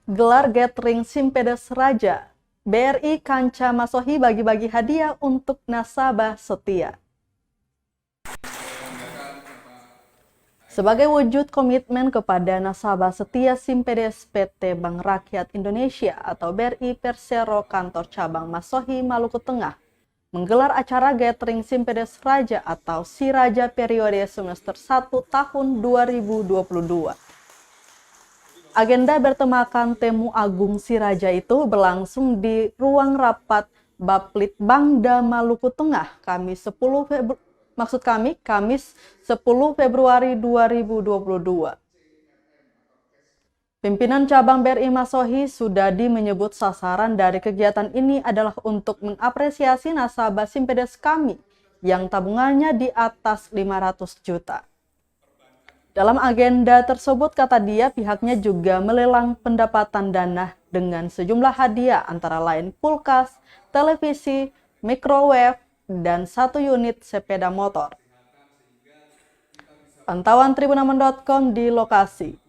gelar gathering Simpedes Raja. BRI Kanca Masohi bagi-bagi hadiah untuk nasabah setia. Sebagai wujud komitmen kepada nasabah setia Simpedes PT Bank Rakyat Indonesia atau BRI Persero Kantor Cabang Masohi Maluku Tengah menggelar acara gathering Simpedes Raja atau Si Raja periode semester 1 tahun 2022. Agenda bertemakan Temu Agung Si Raja itu berlangsung di ruang rapat Baplitbangda Maluku Tengah, Kamis 10 Februari 2022. Pimpinan cabang BRI Masohi Sudadi menyebut sasaran dari kegiatan ini adalah untuk mengapresiasi nasabah Simpedes kami yang tabungannya di atas 500 juta. Dalam agenda tersebut, kata dia, pihaknya juga melelang pendapatan dana dengan sejumlah hadiah antara lain kulkas, televisi, microwave, dan 1 unit sepeda motor. Pantauan Tribunaman.com di lokasi.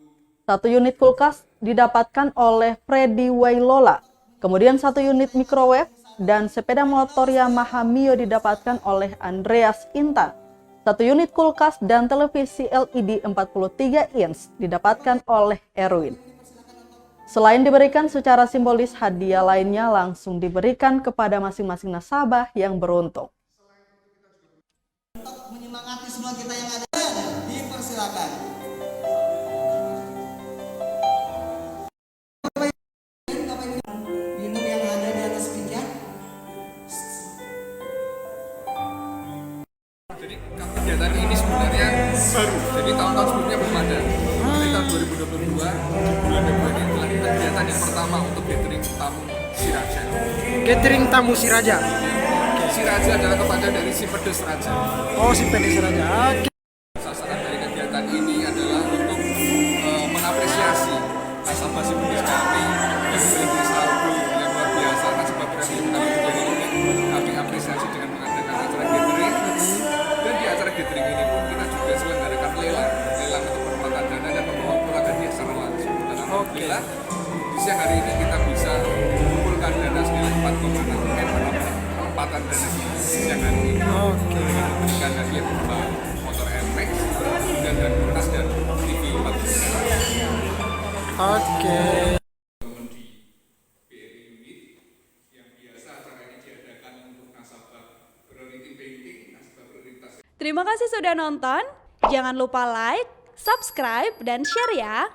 1 unit kulkas didapatkan oleh Freddy Wailola, kemudian 1 unit microwave dan sepeda motor Yamaha Mio didapatkan oleh Andreas Intan. 1 unit kulkas dan televisi LED 43 inch didapatkan oleh Erwin. Selain diberikan secara simbolis, hadiah lainnya langsung diberikan kepada masing-masing nasabah yang beruntung. Untuk menyemangati semua kita yang ada, dipersilakan. Minum yang ada di atas meja. Jadi kegiatan ini sebenarnya baru. Jadi tahun-tahun sebelumnya belum ada. Jadi tahun 2022 bulan Februari ini adalah kegiatan yang pertama untuk gathering tamu Si Raja. Gathering tamu Si Raja. Si Raja adalah kepada dari Simpedes Raja. Oh, Simpedes Raja. Oke. Sasaran dari kegiatan ini adalah untuk mengapresiasi nasabah Simpedes kami yang memiliki saldo yang luar biasa. Nasabah premium kami menjadi ini kami apresiasi dengan mengadakan acara gathering. Dan di acara gathering ini pun kita juga selenggarakan lelang untuk penempatan dana dan membawa pulang hadiah secara langsung. Dan alhamdulillah di siang hari ini kita bisa mengumpulkan dana senilai 4,6 M penempatan dana di siang hari ini. Oke. Memberikan hadiah berupa motor MX dan kulkas dan TV 40 inch. Oke. Terima kasih sudah nonton. Jangan lupa like, subscribe, dan share ya.